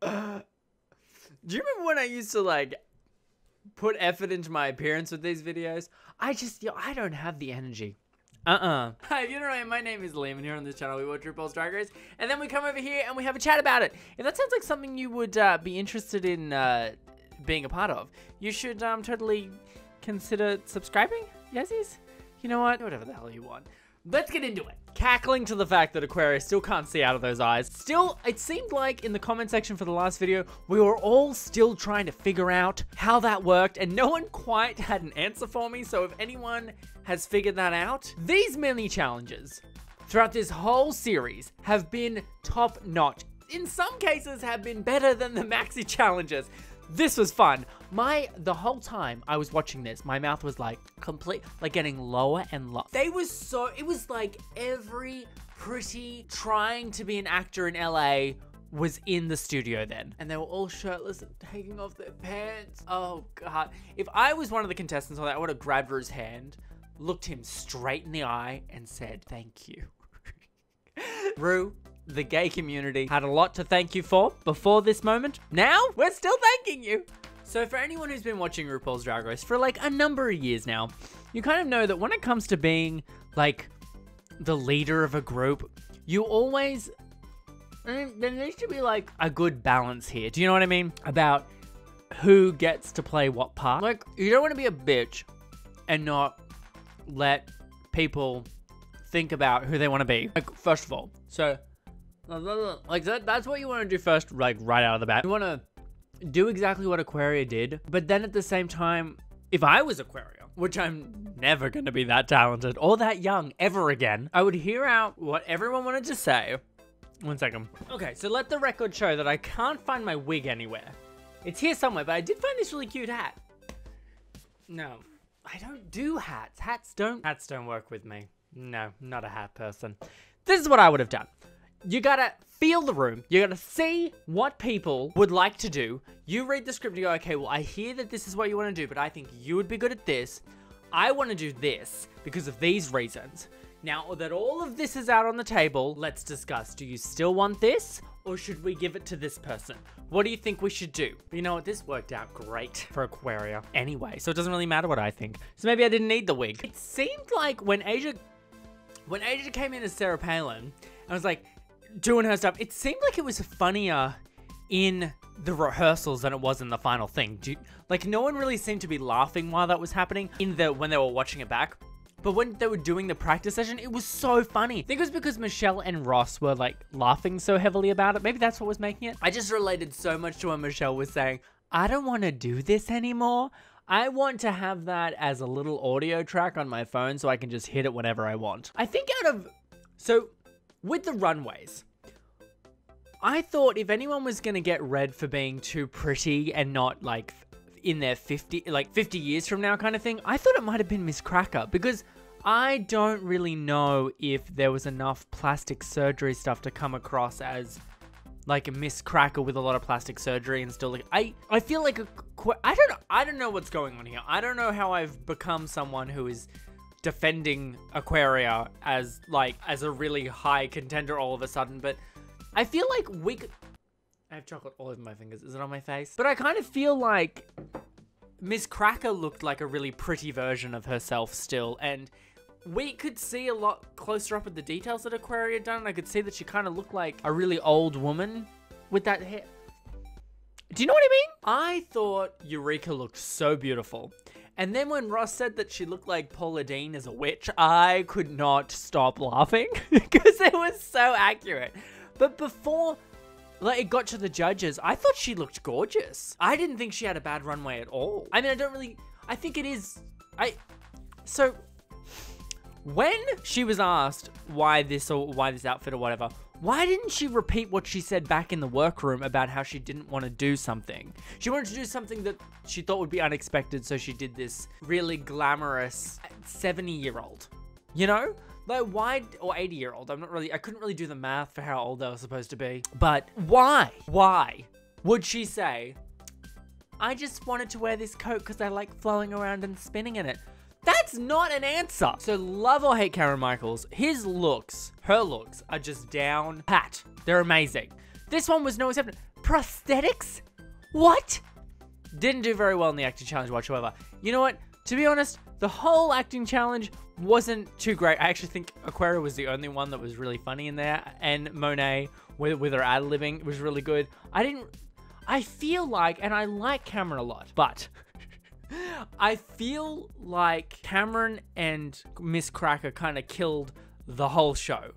Do you remember when I used to like put effort into my appearance with these videos? I don't have the energy. Hi, if you don't know, my name is Liam, and here on this channel we watch RuPaul's Drag Race, and then we come over here and we have a chat about it. If that sounds like something you would be interested in being a part of, you should totally consider subscribing. Yesies? You know what? Whatever the hell you want. Let's get into it. Cackling to the fact that Aquarius still can't see out of those eyes. Still, it seemed like in the comment section for the last video, we were all still trying to figure out how that worked, and no one quite had an answer for me. So if anyone has figured that out, these mini challenges throughout this whole series have been top notch. In some cases have been better than the maxi challenges. This was fun. The whole time I was watching this, my mouth was like getting lower and lower. It was like every pretty trying to be an actor in LA was in the studio then. And they were all shirtless and taking off their pants. Oh God. If I was one of the contestants on that, I would have grabbed Ru's hand, looked him straight in the eye and said, thank you. Ru, the gay community had a lot to thank you for before this moment. Now, we're still thanking you. So for anyone who's been watching RuPaul's Drag Race for like a number of years now, you kind of know that when it comes to being like the leader of a group, you always, there needs to be like a good balance here. Do you know what I mean? About who gets to play what part. Like, you don't want to be a bitch and not let people think about who they want to be. Like, first of all, so like that's what you want to do first, like right out of the bat. You want to do exactly what Aquaria did, but then at the same time, if I was Aquaria, which I'm never going to be that talented or that young ever again, I would hear out what everyone wanted to say. One second. Okay, so let the record show that I can't find my wig anywhere. It's here somewhere, but I did find this really cute hat. No, I don't do hats. Hats don't work with me. No, not a hat person. This is what I would have done. You gotta feel the room. You gotta see what people would like to do. You read the script and you go, okay, well, I hear that this is what you want to do, but I think you would be good at this. I want to do this because of these reasons. Now that all of this is out on the table, let's discuss. Do you still want this, or should we give it to this person? What do you think we should do? You know what? This worked out great for Aquaria anyway, so it doesn't really matter what I think. So maybe I didn't need the wig. It seemed like when Asia came in as Sarah Palin, I was like, doing her stuff, it seemed like it was funnier in the rehearsals than it was in the final thing. Like, no one really seemed to be laughing while that was happening when they were watching it back. But when they were doing the practice session, it was so funny. I think it was because Michelle and Ross were like laughing so heavily about it. Maybe that's what was making it. I just related so much to when Michelle was saying, I don't want to do this anymore. I want to have that as a little audio track on my phone so I can just hit it whenever I want. I think with the runways, I thought if anyone was going to get red for being too pretty and not like in their 50 years from now kind of thing, I thought it might have been Miss Cracker, because I don't really know if there was enough plastic surgery stuff to come across as like a Miss Cracker with a lot of plastic surgery and still like, I feel like I don't know what's going on here. I don't know how I've become someone who is defending Aquaria as a really high contender all of a sudden, but I feel like I have chocolate all over my fingers. Is it on my face? But I kind of feel like Miss Cracker looked like a really pretty version of herself still, and we could see a lot closer up at the details that Aquaria had done, and I could see that she kind of looked like a really old woman with that hair. Do you know what I mean? I thought Eureka looked so beautiful. And then when Ross said that she looked like Paula Deen as a witch, I could not stop laughing because it was so accurate. But before it got to the judges, I thought she looked gorgeous. I didn't think she had a bad runway at all. I mean, I think it is, so when she was asked why this outfit or whatever, why didn't she repeat what she said back in the workroom about how she didn't want to do something? She wanted to do something that she thought would be unexpected, so she did this really glamorous 70-year-old, you know? Like, why, or 80-year-old, I couldn't really do the math for how old they were supposed to be. But why would she say, I just wanted to wear this coat because I like flowing around and spinning in it? That's not an answer. So love or hate Karen Michaels, her looks are just down pat. They're amazing. This one was no exception. prosthetics? What? Didn't do very well in the acting challenge whatsoever. You know what? To be honest, the whole acting challenge wasn't too great. I actually think Aquaria was the only one that was really funny in there, and Monet with her ad-libbing was really good. I feel like, and I like Cameron a lot, but I feel like Cameron and Miss Cracker kind of killed the whole show.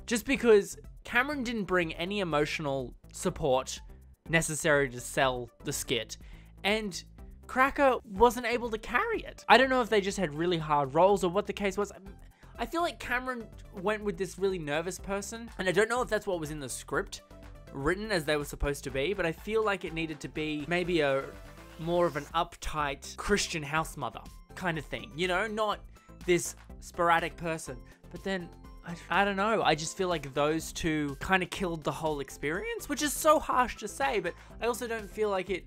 Just because Cameron didn't bring any emotional support necessary to sell the skit, and Cracker wasn't able to carry it. I don't know if they just had really hard roles or what the case was. I feel like Cameron went with this really nervous person, and I don't know if that's what was in the script written as they were supposed to be, but I feel like it needed to be maybe a more of an uptight Christian house mother kind of thing, you know, not this sporadic person. But then I don't know, I just feel like those two kind of killed the whole experience, which is so harsh to say, but I also don't feel like it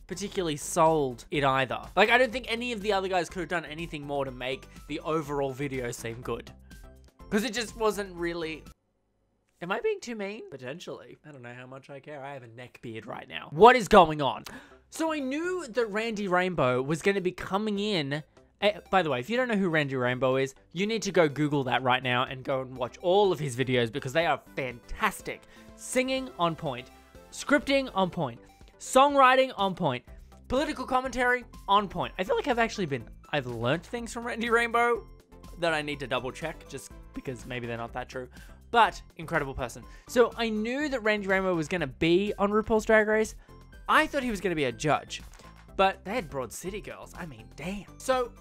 particularly sold it either. Like, I don't think any of the other guys could have done anything more to make the overall video seem good, because it just wasn't really... Am I being too mean? Potentially. I don't know how much I care. I have a neck beard right now. What is going on? So I knew that Randy Rainbow was going to be coming in. By the way, if you don't know who Randy Rainbow is, you need to go Google that right now and go and watch all of his videos, because they are fantastic. Singing on point. Scripting on point. Songwriting on point. Political commentary on point. I feel like I've learned things from Randy Rainbow that I need to double check, just because maybe they're not that true. But incredible person. So I knew that Randy Rainbow was going to be on RuPaul's Drag Race. I thought he was going to be a judge, but they had Broad City girls. I mean, damn. So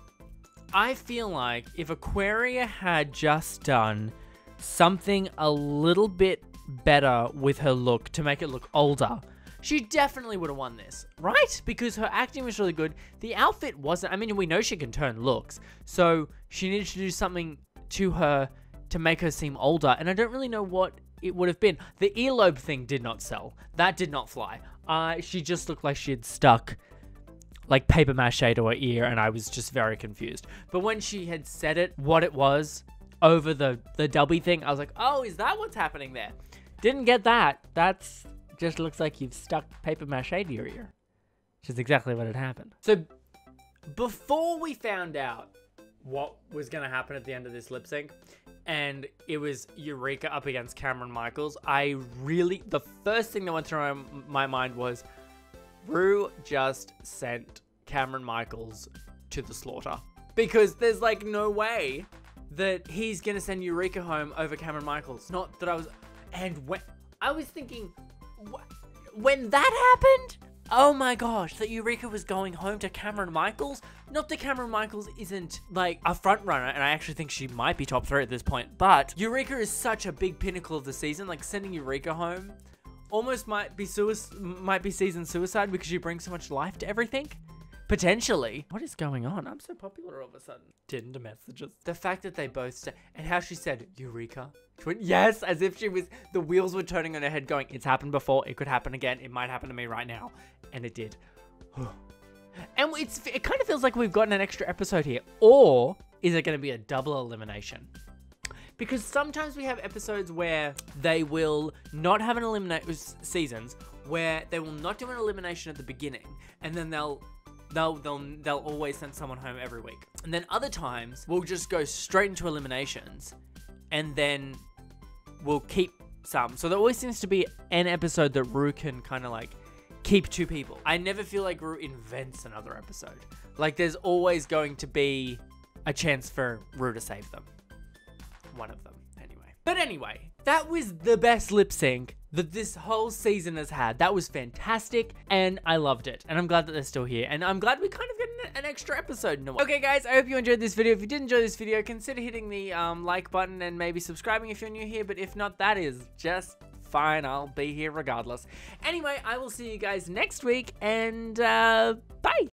I feel like if Aquaria had just done something a little bit better with her look to make it look older, she definitely would have won this, right? Because her acting was really good. The outfit wasn't. I mean, we know she can turn looks, so she needed to do something to her to make her seem older, and I don't really know what it would have been. The earlobe thing did not sell. That did not fly. She just looked like she had stuck like paper mache to her ear, and I was just very confused. But when she had said it, what it was, over the dubby thing, I was like, oh, is that what's happening there? Didn't get that. That's just looks like you've stuck paper mache to your ear, which is exactly what had happened. So before we found out what was going to happen at the end of this lip sync, and it was Eureka up against Cameron Michaels, the first thing that went through my mind was, Ru just sent Cameron Michaels to the slaughter. Because there's like no way that he's gonna send Eureka home over Cameron Michaels. Not that I was... And when I was thinking, when that happened, oh my gosh, that Eureka was going home to Cameron Michaels. Not that Cameron Michaels isn't like a front runner, and I actually think she might be top 3 at this point, but Eureka is such a big pinnacle of the season. Like, sending Eureka home almost might be season suicide, because she brings so much life to everything. Potentially. What is going on? I'm so popular all of a sudden. Tinder messages. The fact that they both said, and how she said, Eureka. She went, yes, as if the wheels were turning on her head going, it's happened before, it could happen again, it might happen to me right now. And it did. And it kind of feels like we've gotten an extra episode here. Or is it going to be a double elimination? Because sometimes we have episodes where they will not have an elimination, seasons where they will not do an elimination at the beginning, and then they'll always send someone home every week. And then other times we'll just go straight into eliminations, and then we'll keep some. So there always seems to be an episode that Ru can kind of like keep 2 people. I never feel like Ru invents another episode. Like, there's always going to be a chance for Ru to save them. One of them, anyway. But anyway, that was the best lip sync that this whole season has had. That was fantastic, and I loved it. And I'm glad that they're still here, and I'm glad we kind of get an extra episode in a while. Okay, guys, I hope you enjoyed this video. If you did enjoy this video, consider hitting the like button and maybe subscribing if you're new here. But if not, that is just fine. I'll be here regardless. Anyway, I will see you guys next week, and bye.